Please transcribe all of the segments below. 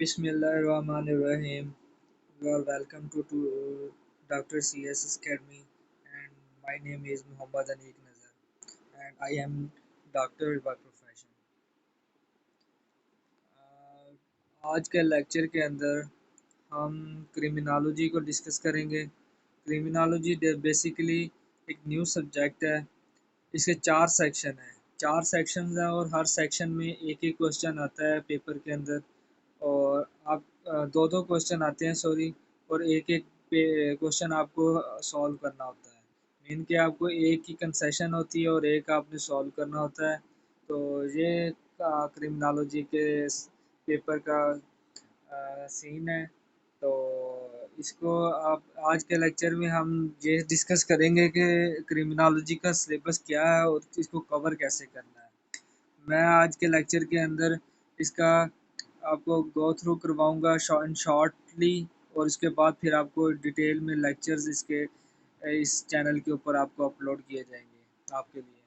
Bismillahirrahmanirrahim. You are welcome to Dr. CS Academy, and my name is Muhammad Anik Nazar, and I am doctor by profession. आज के lecture के अंदर हम criminology को discuss करेंगे। Criminology basically एक new subject है। इसके चार सेक्शन हैं। चार सेक्शंस हैं और हर सेक्शन में एक एक क्वेश्चन आता है पेपर के अंदर। और आप दो दो क्वेश्चन आते हैं, सॉरी। और एक एक क्वेश्चन आपको सॉल्व करना होता है। मीन कि आपको एक ही कंसेशन होती है और एक आपने सॉल्व करना होता है। तो ये क्रिमिनोलॉजी के पेपर का सीन है। तो इसको आप आज के लेक्चर में हम ये डिस्कस करेंगे कि क्रिमिनोलॉजी का सिलेबस क्या है और इसको कवर कैसे करना है। मैं आज के लेक्चर के अंदर इसका आपको गो थ्रू करवाऊंगा शॉर्टली, और इसके बाद फिर आपको डिटेल में लेक्चर्स इसके इस चैनल के ऊपर आपको अपलोड किए जाएंगे आपके लिए।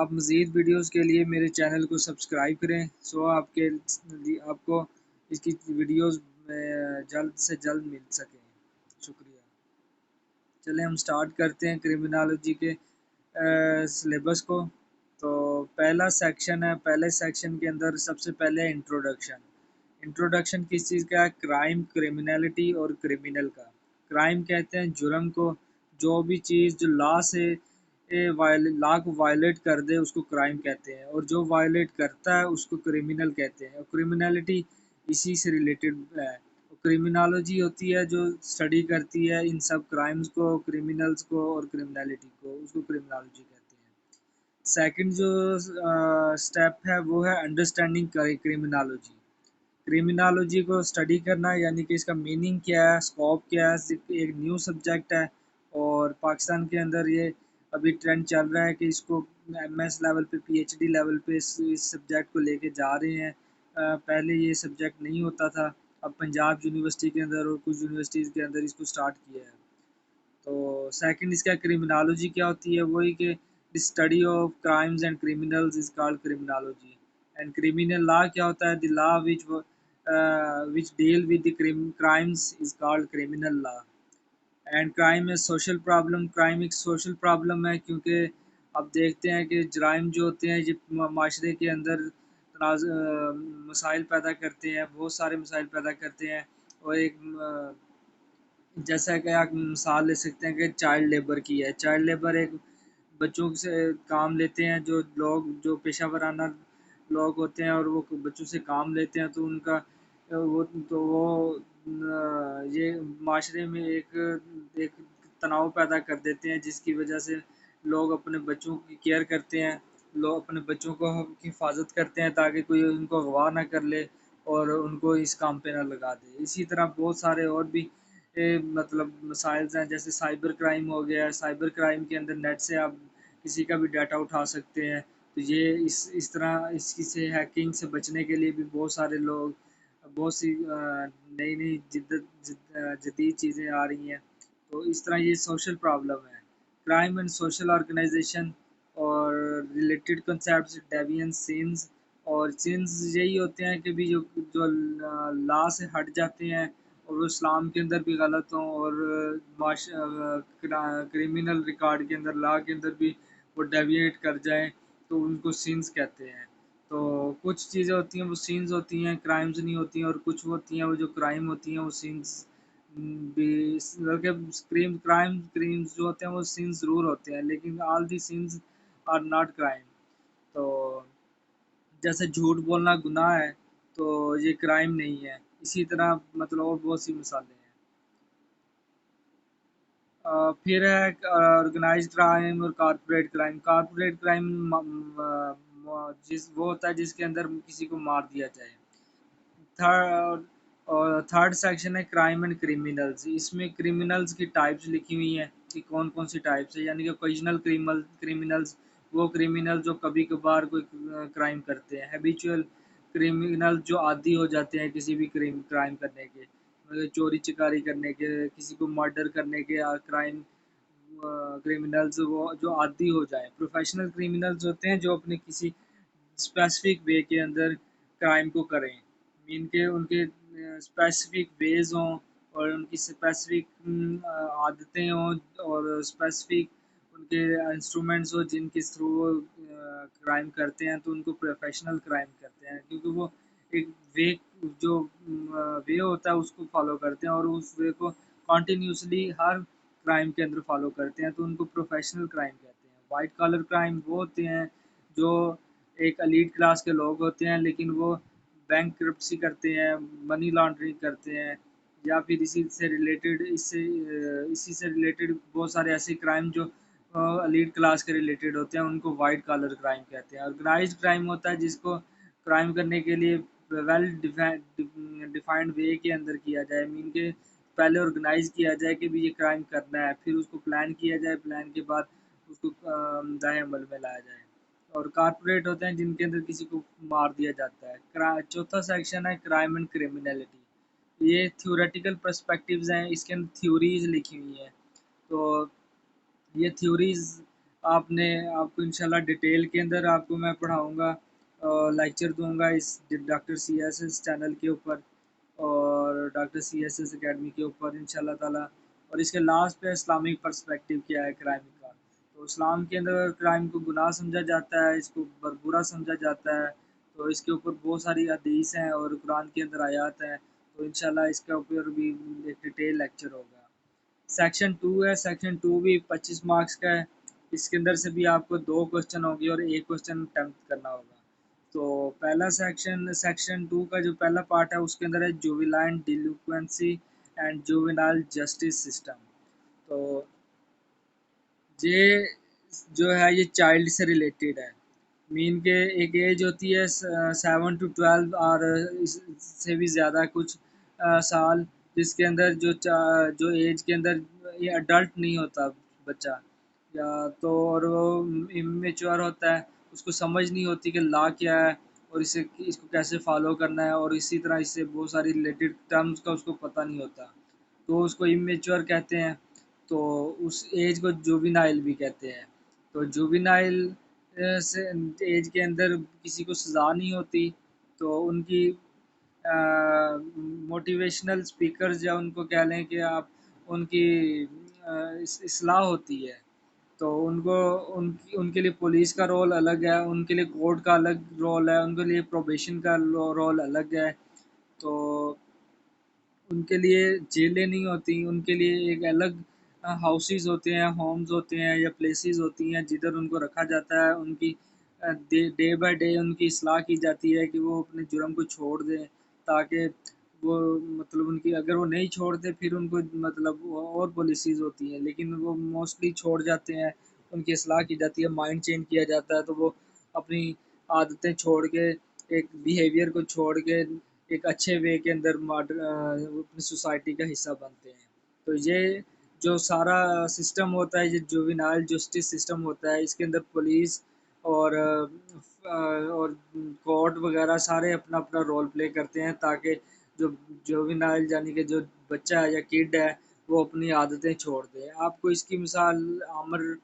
आप मज़ीद वीडियोस के लिए मेरे चैनल को सब्सक्राइब करें, सो आपको इसकी वीडियोस जल्द से जल्द मिल सकें। शुक्रिया। चलें हम स्टार्ट करते हैं क्रिमिनोलॉजी के सिलेबस को। तो पहला सेक्शन है। पहले सेक्शन के अंदर सबसे पहले इंट्रोडक्शन। इंट्रोडक्शन किस चीज़ का है? क्राइम, क्रिमिनलिटी और क्रिमिनल का। क्राइम कहते हैं जुर्म को, जो भी चीज़ जो लॉ को वायलेट कर दे उसको क्राइम कहते हैं, और जो वायलेट करता है उसको क्रिमिनल कहते हैं। और क्रिमिनलिटी इसी से रिलेटेड है। क्रिमिनोलॉजी होती है जो स्टडी करती है इन सब क्राइम्स को, क्रिमिनल्स को और क्रिमिनलिटी को, उसको क्रिमिनोलॉजी कहते हैं। सेकंड जो स्टेप है वो है अंडरस्टैंडिंग क्रिमिनोलॉजी। क्रिमिनोलॉजी को स्टडी करना, यानी कि इसका मीनिंग क्या है, स्कोप क्या है। एक न्यू सब्जेक्ट है और पाकिस्तान के अंदर ये अभी ट्रेंड चल रहा है कि इसको एमएस लेवल पे, पीएचडी लेवल पे इस सब्जेक्ट को लेके जा रहे हैं। पहले ये सब्जेक्ट नहीं होता था। अब पंजाब यूनिवर्सिटी के अंदर और कुछ यूनिवर्सिटीज़ के अंदर इसको स्टार्ट किया है। तो सेकंड इसका क्रिमिनोलॉजी क्या होती है, वही कि the study of crimes and criminals is called criminology. And criminal law क्या होता है? The law which deal with the crimes is called criminal law. And crime is social problem. Crime एक सोशल प्रॉब्लम है, क्योंकि अब देखते हैं कि जराइम जो होते हैं ये माशरे के अंदर मसाइल पैदा करते हैं, बहुत सारे मसाइल पैदा करते हैं। और एक जैसा कि आप मिसाल ले सकते हैं कि चाइल्ड लेबर की है। चाइल्ड लेबर एक बच्चों से काम लेते हैं, जो लोग जो पेशा वराना लोग होते हैं और वो बच्चों से काम लेते हैं, तो उनका वो ये माशरे में एक तनाव पैदा कर देते हैं, जिसकी वजह से लोग अपने बच्चों की केयर करते हैं। लोग अपने बच्चों को हिफाजत करते हैं ताकि कोई उनको अगवा ना कर ले और उनको इस काम पे ना लगा दे। इसी तरह बहुत सारे और भी मतलब मसाइल्स हैं, जैसे साइबर क्राइम हो गया। साइबर क्राइम के अंदर नेट से आप किसी का भी डाटा उठा सकते हैं। तो ये इस तरह इसकी से हैकिंग से बचने के लिए भी बहुत सारे लोग, बहुत सी नई नई जदीद चीज़ें आ रही हैं। तो इस तरह ये सोशल प्रॉब्लम है। क्राइम एंड सोशल ऑर्गेनाइजेशन और रिलेटेड कॉन्सेप्ट्स, डेविएंस, सिंस। और सिंस यही होते हैं कि भी जो लॉ से हट जाते हैं और वो इस्लाम के अंदर भी गलत हों, और क्रिमिनल रिकॉर्ड के अंदर, लॉ के अंदर भी वो डेविएट कर जाएं, तो उनको सिंस कहते हैं। तो कुछ चीज़ें होती हैं वो सीन्स होती हैं, क्राइम्स नहीं होती हैं। और कुछ होती हैं वो जो क्राइम होती हैं वो सीन्स भी। बल्कि क्राइम्स जो होते हैं वो सीन्स ज़रूर होते हैं, लेकिन all the scenes are not crime. तो जैसे झूठ बोलना गुनाह है, तो ये क्राइम नहीं है। इसी तरह मतलब और बहुत सी मिसालें हैं। फिर है ऑर्गेनाइज्ड क्राइम और कारपोरेट क्राइम। कारपोरेट क्राइम जिस वो होता है जिसके अंदर किसी को मार दिया जाए। थर्ड और थर्ड सेक्शन है क्राइम एंड क्रिमिनल्स। इसमें क्रिमिनल्स की टाइप्स लिखी हुई हैं कि कौन कौन सी टाइप्स है, यानी कि ओकेजनल क्रिमिनल्स, वो क्रिमिनल जो कभी कभार कोई क्राइम करते हैं। हैबिचुअल क्रिमिनल जो आदी हो जाते हैं किसी भी क्राइम करने के, मतलब चोरी चकारी करने के, किसी को मर्डर करने के, क्राइम क्रिमिनल्स वो जो आदी हो जाए। प्रोफेशनल क्रिमिनल्स होते हैं जो अपने किसी स्पेसिफिक वे के अंदर क्राइम को करें। इनके उनके स्पेसिफिक वेज हों और उनकी स्पेसिफिक आदतें हों और स्पेसिफिक उनके इंस्ट्रूमेंट्स हो जिनके थ्रू वो क्राइम करते हैं, तो उनको प्रोफेशनल क्राइम कहते हैं, क्योंकि वो एक वे जो वे होता है उसको फॉलो करते हैं और उस वे को कॉन्टीन्यूसली हर क्राइम के अंदर फॉलो करते हैं, तो उनको प्रोफेशनल क्राइम कहते हैं। वाइट कॉलर क्राइम वो होते हैं जो एक एलीट क्लास के लोग होते हैं, लेकिन वो बैंक करप्सी करते हैं, मनी लॉन्ड्रिंग करते हैं, या फिर इसी से रिलेटेड बहुत सारे ऐसे क्राइम जो एलीट क्लास के रिलेटेड होते हैं, उनको वाइट कॉलर क्राइम कहते हैं। ऑर्गेनाइज्ड क्राइम होता है जिसको क्राइम करने के लिए वेल डिफाइंड वे के अंदर किया जाए, मीन के पहले ऑर्गेनाइज किया जाए कि भी ये क्राइम करना है, फिर उसको प्लान किया जाए, प्लान के बाद उसको दाएं अमल में लाया जाए। और कारपोरेट होते हैं जिनके अंदर किसी को मार दिया जाता है। चौथा सेक्शन है क्राइम एंड क्रिमिनलिटी। ये थ्योरेटिकल पर्सपेक्टिव्स हैं, इसके अंदर थ्योरीज लिखी हुई हैं। तो ये थ्योरीज आपने आपको इंशाल्लाह डिटेल के अंदर आपको मैं पढ़ाऊँगा, लेक्चर दूँगा इस डॉक्टर CSS चैनल के ऊपर और डॉक्टर CSS अकेडमी के ऊपर इंशाल्लाह ताला। और इसके लास्ट पे इस्लामिक पर्सपेक्टिव क्या है क्राइम का। तो इस्लाम के अंदर क्राइम को गुनाह समझा जाता है, इसको बुरा समझा जाता है, तो इसके ऊपर बहुत सारी हदीस हैं और कुरान के अंदर आयात हैं, तो इंशाल्लाह इसके ऊपर भी एक डिटेल लेक्चर होगा। सेक्शन 2 है, सेक्शन 2 भी 25 मार्क्स का है। इसके अंदर से भी आपको 2 क्वेश्चन होंगे और 1 क्वेश्चन अटेम्प्ट करना होगा। तो पहला सेक्शन सेक्शन 2 का जो पहला पार्ट है उसके अंदर है juvenile delinquency and juvenile justice system. तो ये जो है ये चाइल्ड से रिलेटेड है, मीन के एक एज होती है 7 to 12 और इससे भी ज़्यादा कुछ साल, जिसके अंदर जो एज के अंदर ये अडल्ट नहीं होता बच्चा, या तो और वो इमेच्योर होता है, उसको समझ नहीं होती कि लॉ क्या है और इसे इसको कैसे फॉलो करना है, और इसी तरह इससे बहुत सारी रिलेटेड टर्म्स का उसको पता नहीं होता, तो उसको इमेच्योर कहते हैं। तो उस एज को जुवेनाइल भी कहते हैं। तो जुवेनाइल से एज के अंदर किसी को सज़ा नहीं होती, तो उनकी मोटिवेशनल स्पीकर्स या उनको कह लें कि आप उनकी इस्लाह होती है, तो उनको उनकी उनके लिए पुलिस का रोल अलग है, उनके लिए कोर्ट का अलग रोल है, उनके लिए प्रोबेशन का रोल अलग है। तो उनके लिए जेलें नहीं होती, उनके लिए एक अलग हाउसेस होते हैं, होम्स होते हैं या प्लेसेस होती हैं जिधर उनको रखा जाता है। उनकी डे बाय डे उनकी इस्लाह की जाती है कि वो अपने जुर्म को छोड़ दें, ताकि वो मतलब उनकी अगर वो नहीं छोड़ते फिर उनको मतलब और पॉलिसीज़ होती हैं, लेकिन वो मोस्टली छोड़ जाते हैं, उनकी इस्लाह की जाती है, माइंड चेंज किया जाता है, तो वो अपनी आदतें छोड़ के एक बिहेवियर को छोड़ के एक अच्छे वे के अंदर अपनी सोसाइटी का हिस्सा बनते हैं। तो ये जो सारा सिस्टम होता है, ये जुवेनाइल जस्टिस सिस्टम होता है, इसके अंदर पुलिस और और कोर्ट वगैरह सारे अपना अपना रोल प्ले करते हैं, ताकि जो जुवेनाइल यानी कि जो बच्चा है या किड है वो अपनी आदतें छोड़ दे। आपको इसकी मिसाल आमिर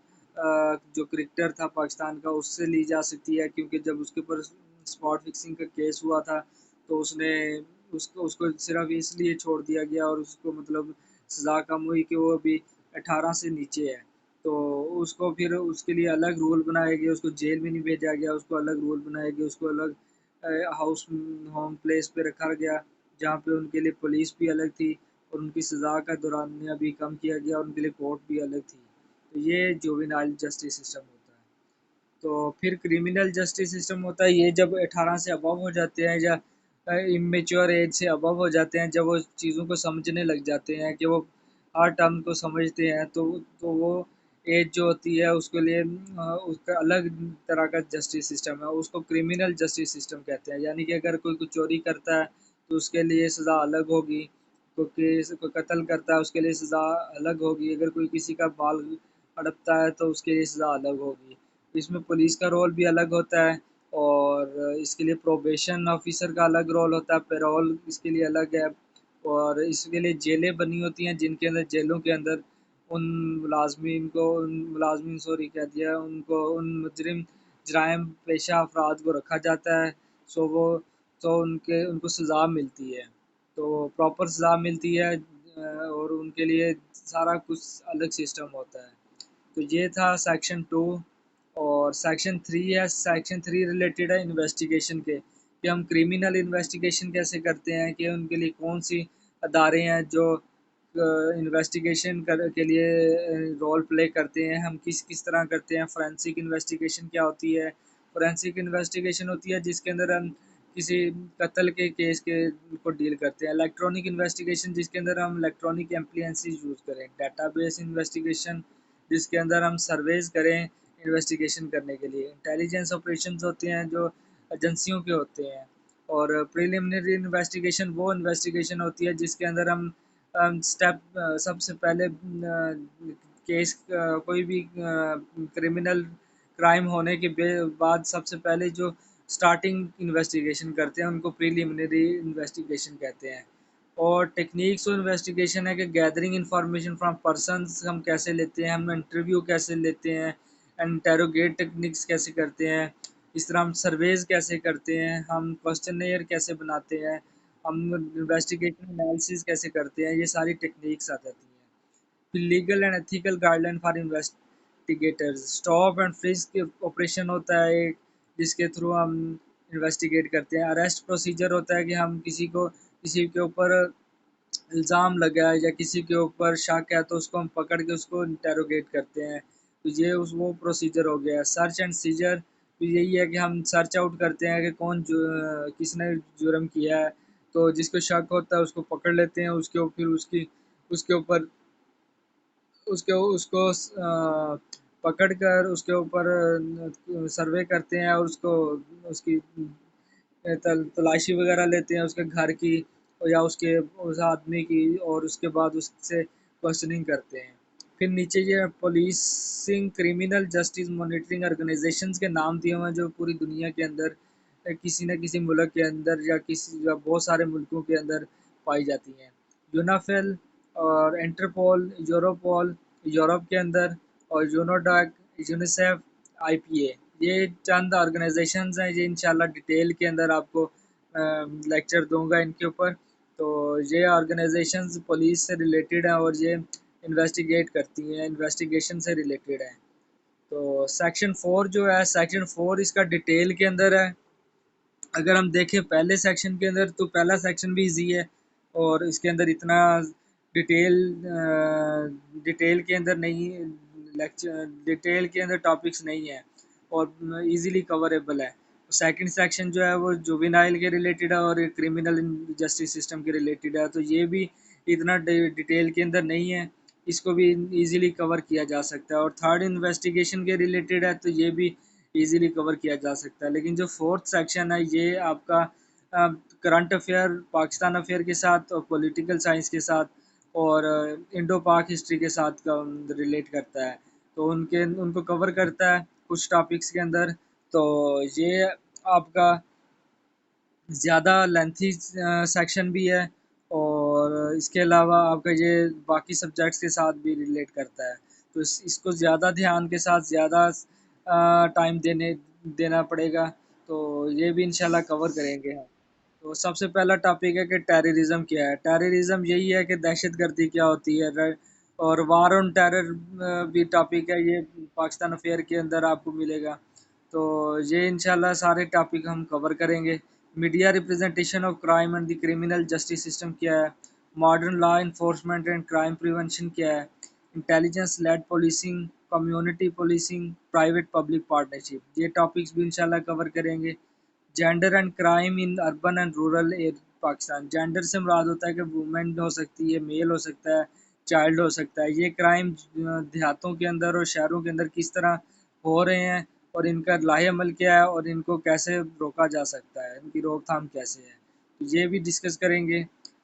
जो क्रिकेटर था पाकिस्तान का उससे ली जा सकती है, क्योंकि जब उसके ऊपर स्पॉट फिक्सिंग का केस हुआ था तो उसने उसको उसको सिर्फ इसलिए छोड़ दिया गया और उसको मतलब सज़ा कम हुई कि वो अभी 18 से नीचे है। तो उसको फिर उसके लिए अलग रूल बनाए गए, उसको जेल में नहीं भेजा गया, उसको अलग रूल बनाए गए, उसको अलग हाउस होम प्लेस पे रखा गया, जहाँ पे उनके लिए पुलिस भी अलग थी और उनकी सज़ा का दौरानिया भी कम किया गया और उनके लिए कोर्ट भी अलग थी। तो ये जुवेनाइल जस्टिस सिस्टम होता है। तो फिर क्रिमिनल जस्टिस सिस्टम होता है, ये जब 18 से अबव हो जाते हैं या इमेच्योर एज से अबव हो जाते हैं, जब वो चीज़ों को समझने लग जाते हैं कि वो हर टर्म को समझते हैं, तो वो एज जो होती है उसके लिए उसका अलग तरह का जस्टिस सिस्टम है, उसको क्रिमिनल जस्टिस सिस्टम कहते हैं। यानी कि अगर कोई कुछ चोरी करता है तो उसके लिए सज़ा अलग होगी, कोई कत्ल करता है उसके लिए सज़ा अलग होगी, अगर कोई किसी का बाल हड़पता है तो उसके लिए सज़ा अलग होगी। इसमें पुलिस का रोल भी अलग होता है और इसके लिए प्रोबेशन ऑफिसर का अलग रोल होता है, पेरोल इसके लिए अलग है, और इसके लिए जेलें बनी होती हैं जिनके अंदर जेलों के अंदर उन मुलाजमीन सॉरी कह दिया उनको उन मुजरिम जराइम पेशा अफराद को रखा जाता है। सो वो तो उनको सज़ा मिलती है, तो प्रॉपर सज़ा मिलती है और उनके लिए सारा कुछ अलग सिस्टम होता है। तो ये था सेक्शन 2 और सेक्शन 3 है। सेक्शन 3 रिलेटेड है इन्वेस्टिगेशन के, कि हम क्रिमिनल इन्वेस्टिगेशन कैसे करते हैं, कि उनके लिए कौन सी अदारे हैं जो इन्वेस्टिगेशन के लिए रोल प्ले करते हैं, हम किस किस तरह करते हैं। फोरेंसिक इन्वेस्टिगेशन क्या होती है? फोरेंसिक इन्वेस्टिगेशन होती है जिसके अंदर हम किसी कत्ल के केस के को डील करते हैं। इलेक्ट्रॉनिक इन्वेस्टिगेशन जिसके अंदर हम इलेक्ट्रॉनिक एप्लियंसेस यूज़ करें। डेटाबेस इन्वेस्टिगेशन जिसके अंदर हम सर्वेज करें इन्वेस्टिगेशन करने के लिए। इंटेलिजेंस ऑपरेशंस होते हैं जो एजेंसियों के होते हैं। और प्रिलिमिनरी इन्वेस्टिगेशन वो इन्वेस्टिगेशन होती है जिसके अंदर हम सबसे पहले केस कोई भी क्रिमिनल क्राइम होने के बाद सबसे पहले जो स्टार्टिंग इन्वेस्टिगेशन करते हैं उनको प्रिलिमिनरी इन्वेस्टिगेशन कहते हैं। और टेक्निक्स ऑफ इन्वेस्टिगेशन है कि गैदरिंग इंफॉर्मेशन फ्रॉम पर्सन्स हम कैसे लेते हैं, हम इंटरव्यू कैसे लेते हैं, इंटेरोगेट टेक्निक्स कैसे करते हैं, इस तरह हम सर्वेज कैसे करते हैं, हम क्वेश्चनेयर कैसे बनाते हैं, हम इन्वेस्टिगेशन एनालिसिस कैसे करते हैं, ये सारी टेक्निक्स आ जाती हैं। फिर legal and ethical guideline for investigators. Stop and freeze operation होता है एक, जिसके थ्रू हम इन्वेस्टिगेट करते हैं। अरेस्ट प्रोसीजर होता है कि हम किसी के ऊपर इल्ज़ाम लगा है या किसी के ऊपर शक है तो उसको हम पकड़ के उसको इंटेरोगेट करते हैं। तो ये उस वो प्रोसीजर हो गया। सर्च एंड सीजर भी यही है कि हम सर्च आउट करते हैं कि किसने जुर्म किया है। तो जिसको शक होता है उसको पकड़ लेते हैं, फिर उसके ऊपर उसके उसको पकड़ कर उसके ऊपर सर्वे करते हैं और उसकी तलाशी वगैरह लेते हैं उसके घर की या उस आदमी की, और उसके बाद उससे क्वेश्चनिंग करते हैं। फिर नीचे ये policing criminal justice monitoring organisations के नाम दिए हुए हैं जो पूरी दुनिया के अंदर किसी न किसी मुल्क के अंदर या बहुत सारे मुल्कों के अंदर पाई जाती हैं। यूनाफेल और इंटरपोल, यूरोपोल यूरोप के अंदर, और यूनोडाक, यूनिसेफ, आईपीए, ये चंद ऑर्गेनाइजेशंस हैं। ये इंशाल्लाह डिटेल के अंदर आपको लेक्चर दूंगा इनके ऊपर। तो ये ऑर्गेनाइजेशंस पुलिस से रिलेटेड हैं और ये इन्वेस्टिगेट करती हैं, इन्वेस्टिगेशन से रिलेटेड हैं। तो सेक्शन 4 जो है, सेक्शन 4 इसका डिटेल के अंदर है। अगर हम देखें पहले सेक्शन के अंदर तो पहला सेक्शन भी इजी है और इसके अंदर इतना डिटेल डिटेल के अंदर नहीं, लेक्चर डिटेल के अंदर टॉपिक्स नहीं है और इजीली कवरेबल है। सेकंड सेक्शन जो है वो जुवेनाइल के रिलेटेड है और क्रिमिनल जस्टिस सिस्टम के रिलेटेड है, तो ये भी इतना डिटेल के अंदर नहीं है, इसको भी इजीली कवर किया जा सकता है। और थर्ड इन्वेस्टिगेशन के रिलेटेड है तो ये भी इजीली कवर किया जा सकता है। लेकिन जो फोर्थ सेक्शन है ये आपका करंट अफेयर, पाकिस्तान अफेयर के साथ और पॉलिटिकल साइंस के साथ और इंडो पाक हिस्ट्री के साथ का रिलेट करता है, तो उनको कवर करता है कुछ टॉपिक्स के अंदर। तो ये आपका ज़्यादा लेंथी सेक्शन भी है और इसके अलावा आपका ये बाकी सब्जेक्ट्स के साथ भी रिलेट करता है, तो इसको ज़्यादा ध्यान के साथ ज़्यादा टाइम देना पड़ेगा। तो ये भी इंशाल्लाह कवर करेंगे हम। तो सबसे पहला टॉपिक है कि टेररिज्म क्या है। टेररिज्म यही है कि दहशतगर्दी क्या होती है, और वार ऑन टेरर भी टॉपिक है, ये पाकिस्तान अफेयर के अंदर आपको मिलेगा। तो ये इंशाल्लाह सारे टॉपिक हम कवर करेंगे। Media representation of crime and the criminal justice system क्या है, modern law enforcement and crime prevention क्या है, intelligence led policing, community policing, private public partnership, ये टॉपिक्स भी इंशाल्लाह कवर करेंगे। Gender and crime in urban and rural Pakistan. Gender से मुराद होता है कि वुमेन हो सकती है, मेल हो सकता है, चाइल्ड हो सकता है। ये क्राइम देहातों के अंदर और शहरों के अंदर किस तरह हो रहे हैं और इनका लाहे अमल क्या है और इनको कैसे रोका जा सकता है, इनकी रोकथाम कैसे है, तो ये भी डिस्कस करेंगे।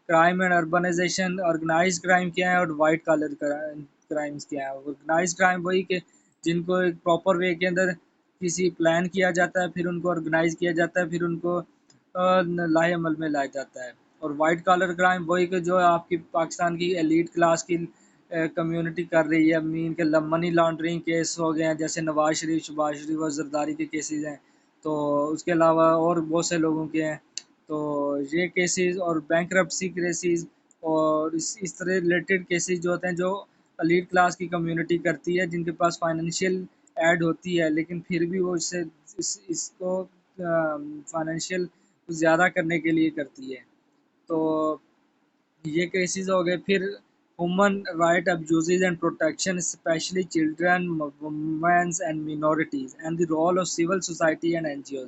Crime and urbanisation, organise crime क्या है और वाइट कॉलर क्राइम्स क्या है। ऑर्गेनाइज क्राइम वही के जिनको एक प्रॉपर वे के अंदर किसी प्लान किया जाता है, फिर उनको ऑर्गेनाइज किया जाता है, फिर उनको लाहे अमल में लाया जाता है। और वाइट कॉलर क्राइम वही के जो आपकी पाकिस्तान की एलीट क्लास की कम्युनिटी कर रही है, मीन के मनी लॉन्ड्रिंग केस हो गए हैं जैसे नवाज शरीफ, शहबाज शरीफ और जरदारी के केसेस हैं। तो उसके अलावा और बहुत से लोगों के हैं। तो ये केसेस और बैंक्रप्सी केसेस और इस तरह रिलेटेड केसेस जो होते हैं जो एलीट क्लास की कम्युनिटी करती है, जिनके पास फाइनेंशियल ऐड होती है, लेकिन फिर भी वो इसको फाइनेंशियल ज़्यादा करने के लिए करती है। तो ये केसेस हो गए। फिर human right abuses and protection specially children, womens and minorities and the role of civil society and NGO.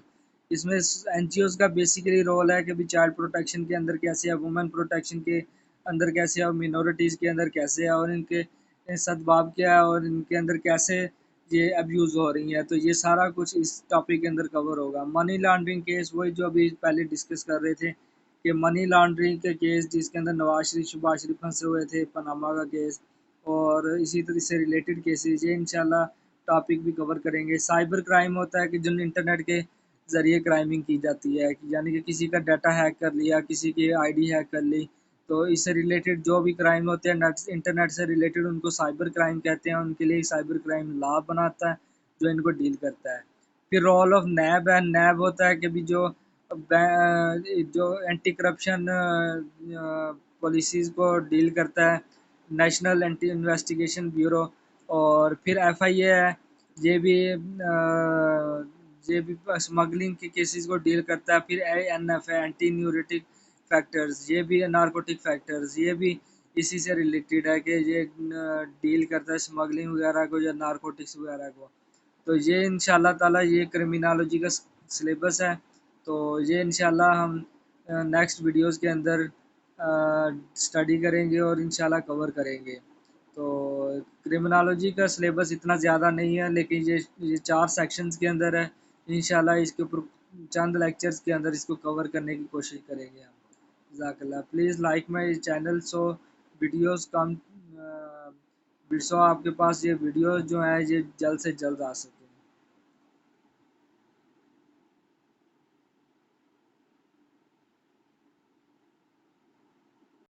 इसमें एनजीओज का बेसिकली रोल है कि भी चाइल्ड प्रोटेक्शन के अंदर कैसे है, वुमेन प्रोटेक्शन के अंदर कैसे है, और मिनॉरिटीज़ के अंदर कैसे है, और इनके सद्भाव क्या है, और इनके अंदर कैसे ये अब्यूज़ हो रही हैं। तो ये सारा कुछ इस टॉपिक के अंदर कवर होगा। मनी लॉन्ड्रिंग केस, वही जो अभी पहले डिस्कस कर रहे थे कि मनी लॉन्ड्रिंग के केस जिसके अंदर नवाज शरीफ शहबाज शरीफ फंसे हुए थे, पनामा का केस, और इसी तरह से रिलेटेड केसेस, ये इंशाल्लाह टॉपिक भी कवर करेंगे। साइबर क्राइम होता है कि जो इंटरनेट के ज़रिए क्राइमिंग की जाती है, यानी कि किसी का डाटा हैक कर लिया, किसी की आईडी हैक कर ली, तो इससे रिलेटेड जो भी क्राइम होते हैं नेट इंटरनेट से रिलेटेड, उनको साइबर क्राइम कहते हैं। उनके लिए साइबर क्राइम लॉ बनाता है जो इनको डील करता है। फिर रोल ऑफ नैब है। नैब होता है कि भी जो एंटी करप्शन पॉलिसीज़ को डील करता है, नेशनल एंटी इन्वेस्टिगेशन ब्यूरो। और फिर एफआईए है, ये भी स्मगलिंग के केसेस को डील करता है। फिर एएनएफ है, एंटी न्यूरेटिक फैक्टर्स, ये भी नारकोटिक फैक्टर्स, ये भी इसी से रिलेटेड है कि ये डील करता है स्मगलिंग वगैरह को या नारकोटिक्स वगैरह को। तो ये इंशाल्लाह ताला ये क्रिमिनोलॉजी का सिलेबस है। तो ये इंशाल्लाह हम नेक्स्ट वीडियोस के अंदर स्टडी करेंगे और इंशाल्लाह कवर करेंगे। तो क्रिमिनोलॉजी का सिलेबस इतना ज़्यादा नहीं है, लेकिन ये 4 सेक्शंस के अंदर है। इंशाल्लाह इसके ऊपर चंद लेक्चर्स के अंदर इसको कवर करने की कोशिश करेंगे हम। जज़ाकल्लाह। Please like my channel so videos come so आपके पास ये वीडियो जो है ये जल्द से जल्द आ सके।